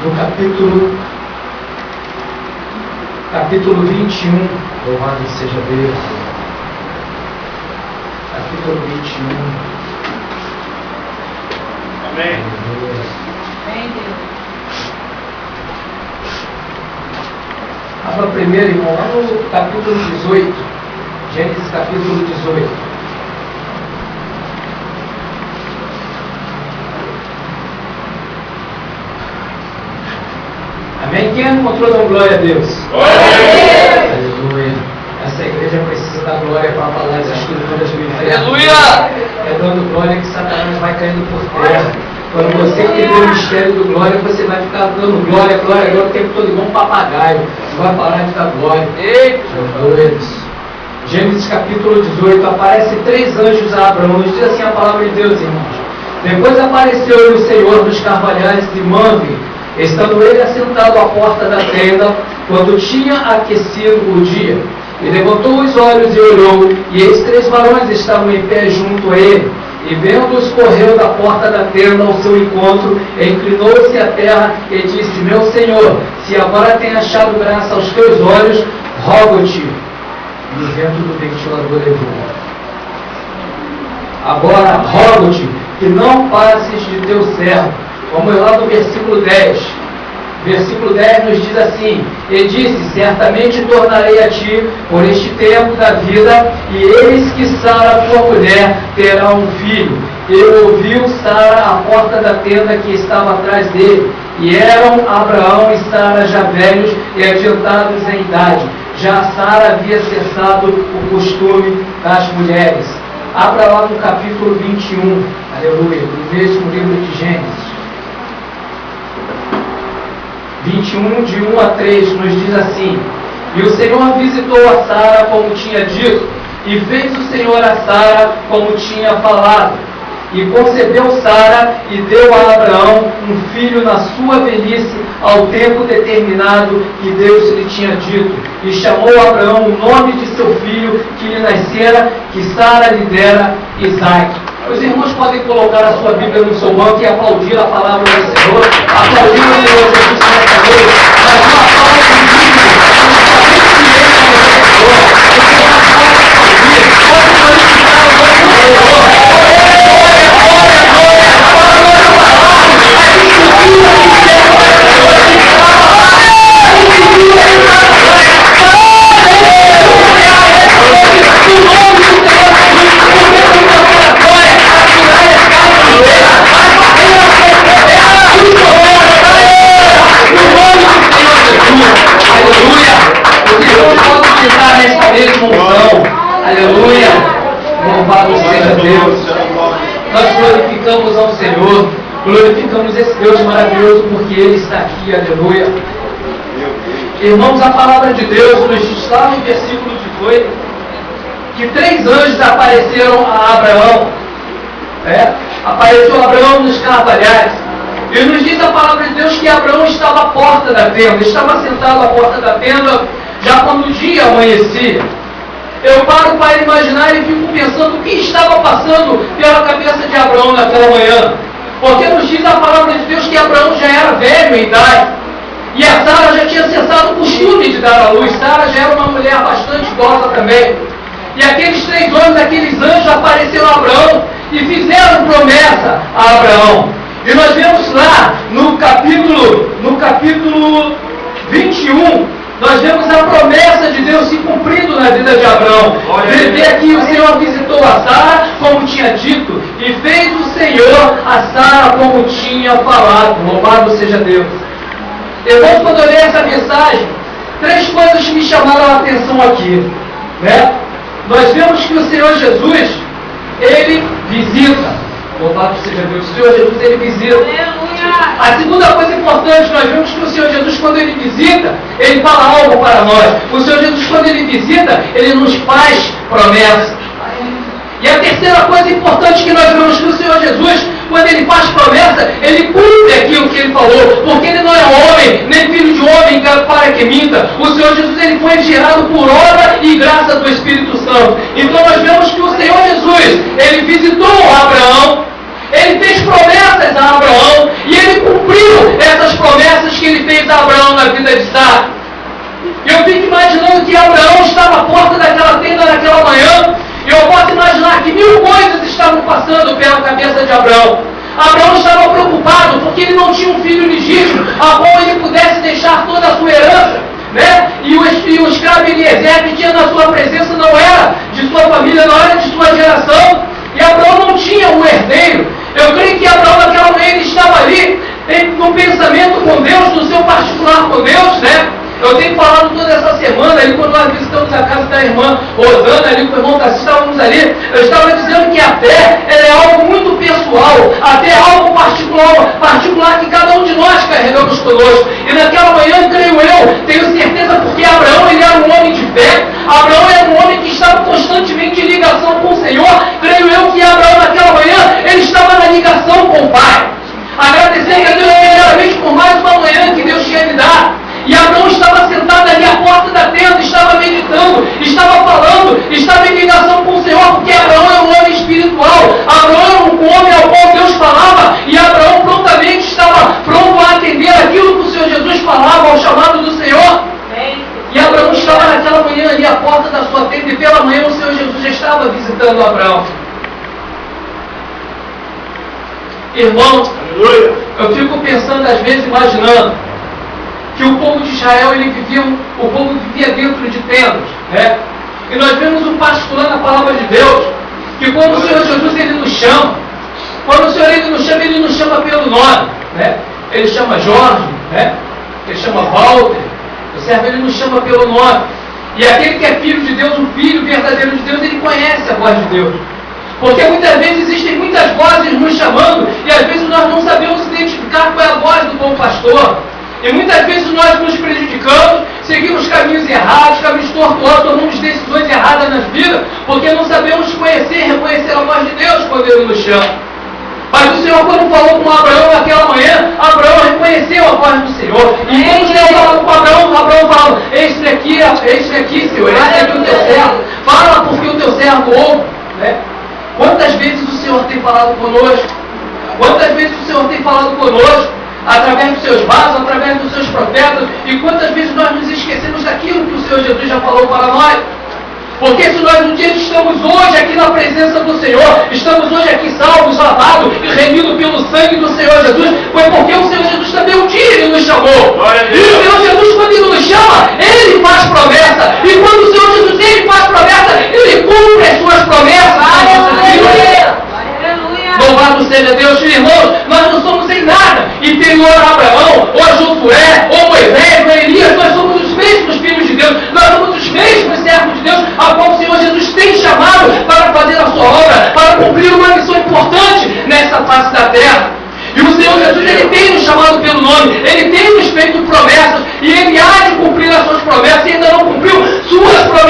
no capítulo 21, louvado seja Deus, capítulo 21. Amém. Amém, Deus. Abra primeiro, irmão, lá no capítulo 18, Gênesis capítulo 18. Amém? Quem encontrou dando glória a Deus? Aleluia. Essa igreja precisa dar glória para falar as escrituras do inferno. Aleluia! É dando glória que Satanás vai caindo por terra. Quando você entender o mistério do glória, você vai ficar dando glória o tempo todo igual um papagaio. Você vai parar de dar glória. Eita! Gênesis capítulo 18, aparece 3 anjos a Abraão. Nos diz assim a palavra de Deus, irmãos. Depois apareceu o Senhor dos carvalhais de Mamre, estando ele assentado à porta da tenda, quando tinha aquecido o dia. E levantou os olhos e olhou, e eis 3 varões estavam em pé junto a ele. E vendo-os, correu da porta da tenda ao seu encontro, e inclinou-se à terra e disse: Meu Senhor, se agora tem achado graça aos teus olhos, rogo-te. E o vento do ventilador levou. Agora rogo-te que não passes de teu servo. Vamos lá do versículo 10. Versículo 10 nos diz assim: E disse: Certamente tornarei a ti por este tempo da vida, e eis que Sara, tua mulher, terá um filho. E ouviu Sara à porta da tenda que estava atrás dele. E eram Abraão e Sara já velhos e adiantados em idade. Já Sara havia cessado o costume das mulheres. Abra lá no capítulo 21, aleluia, no mesmo livro de Gênesis. 21, de 1 a 3, nos diz assim: E o Senhor visitou a Sara como tinha dito, e fez o Senhor a Sara como tinha falado. E concebeu Sara e deu a Abraão um filho na sua velhice, ao tempo determinado que Deus lhe tinha dito. E chamou Abraão o nome de seu filho que lhe nascera, que Sara lhe dera, Isaque. Os irmãos podem colocar a sua Bíblia no seu banco e aplaudir a palavra do Senhor, aplaudir o Senhor Jesus nesta noite, mas uma palavra de Bíblia, aleluia, louvado seja Deus. Nós glorificamos ao Senhor, glorificamos esse Deus maravilhoso, porque Ele está aqui, aleluia. Irmãos, a palavra de Deus nos diz lá no versículo 18 que 3 anjos apareceram a Abraão. Apareceu Abraão nos carvalhais. E nos diz a palavra de Deus que Abraão estava à porta da tenda, estava sentado à porta da tenda já quando o dia amanhecia. Eu paro para imaginar e fico pensando o que estava passando pela cabeça de Abraão naquela manhã. Porque nos diz a palavra de Deus que Abraão já era velho em idade. E a Sara já tinha cessado o costume de dar à luz. Sara já era uma mulher bastante idosa também. E aqueles 3 homens, aqueles anjos apareceram a Abraão e fizeram promessa a Abraão. E nós vemos lá no capítulo 21, nós vemos a promessa de Deus se cumprindo na vida de Abraão. Ele vê aqui: o Senhor visitou a Sara como tinha dito, e fez o Senhor a Sara como tinha falado. Louvado seja Deus. Irmãos, quando eu li essa mensagem, 3 coisas me chamaram a atenção aqui, Nós vemos que o Senhor Jesus, Ele visita. Louvado seja Deus. O Senhor Jesus, Ele visita. A segunda coisa importante, nós vemos que o Senhor Jesus, quando Ele visita, Ele fala algo para nós. O Senhor Jesus, quando Ele visita, Ele nos faz promessas. E a terceira coisa importante que nós vemos que o Senhor Jesus, quando Ele faz promessa, Ele cumpre aquilo que Ele falou, porque Ele não é homem, nem filho de homem para que minta. O Senhor Jesus, Ele foi gerado por obra e graça do Espírito Santo. Então nós vemos que o Senhor Jesus, Ele visitou Abraão, Ele fez promessas a Abraão, e Ele cumpriu essas promessas que visita Abraão na vida de Sara. Eu fico imaginando que Abraão estava à porta daquela tenda naquela manhã. Eu posso imaginar que 1000 coisas estavam passando pela cabeça de Abraão. Abraão estava preocupado porque ele não tinha um filho legítimo a qual ele pudesse deixar toda a sua herança, né? E o escravo Eliezer que tinha na sua presença não era de sua família, não era de sua geração. E Abraão não tinha um herdeiro. Eu creio que Abraão naquela manhã ele estava ali no pensamento com Deus, no seu particular com Deus, né? Eu tenho falado toda essa semana, ali, quando nós visitamos a casa da irmã Rosana, ali com o irmão Tassi, estávamos ali, eu estava dizendo que a fé ela é algo muito pessoal, a fé é algo particular que cada um de nós carregamos conosco. E naquela manhã, creio eu, tenho certeza, porque Abraão ele era um homem de fé, Abraão era um homem que estava constantemente em ligação com o Senhor, creio eu que Abraão naquela manhã, ele estava na ligação com o Pai, agradecendo a Deus primeiramente por mais uma manhã que Deus tinha me dado. E Abraão estava sentado ali à porta da tenda, estava meditando, estava falando, estava em ligação com o Senhor, porque Abraão é um homem espiritual, Abraão era um homem ao qual Deus falava, e Abraão prontamente estava pronto a atender aquilo que o Senhor Jesus falava, ao chamado do Senhor. E Abraão estava naquela manhã ali à porta da sua tenda, e pela manhã o Senhor Jesus já estava visitando Abraão. Irmãos, eu fico pensando às vezes, imaginando, que o povo de Israel, o povo vivia dentro de tendas, né? E nós vemos um particular na palavra de Deus, que quando o Senhor Jesus ele nos chama, ele nos chama pelo nome, né? Ele chama Jorge, né? Ele chama Walter, o servo ele nos chama pelo nome. E aquele que é filho de Deus, o filho verdadeiro de Deus, ele conhece a voz de Deus. Porque muitas vezes existem muitas vozes nos chamando, e às vezes nós não sabemos identificar qual é a voz do bom pastor. E muitas vezes nós nos prejudicamos, seguimos caminhos errados, caminhos tortuosos, tomamos decisões erradas nas vidas, porque não sabemos reconhecer a voz de Deus quando Ele nos chama. Mas o Senhor, quando falou com Abraão naquela manhã, Abraão reconheceu a voz do Senhor. E quando o Senhor falou com Abraão falou: eis-me aqui, Senhor, esse é aqui o teu servo. Fala porque o teu servo ouve. Né? Quantas vezes o Senhor tem falado conosco? Quantas vezes o Senhor tem falado conosco? Através dos seus vasos, através dos seus profetas, e quantas vezes nós nos esquecemos daquilo que o Senhor Jesus já falou para nós. Porque se nós um dia estamos hoje aqui na presença do Senhor, estamos hoje aqui salvos, lavados e remidos pelo sangue do Senhor Jesus, foi porque o Senhor Jesus também um dia Ele nos chamou. E o Senhor Jesus, quando Ele nos chama, Ele faz promessa. E quando o Senhor Jesus Ele faz promessa, Ele cumpre as suas promessas. Louvado seja Deus, irmãos, nós não somos em nada inferior a Abraão, ou a Josué, ou Moisés, ou Elias, nós somos os mesmos filhos de Deus, nós somos os mesmos servos de Deus, a qual o Senhor Jesus tem chamado para fazer a sua obra, para cumprir uma missão importante nessa face da terra. E o Senhor Jesus, Ele tem nos chamado pelo nome, Ele tem nos feito promessas, e Ele há de cumprir as suas promessas, e ainda não cumpriu suas promessas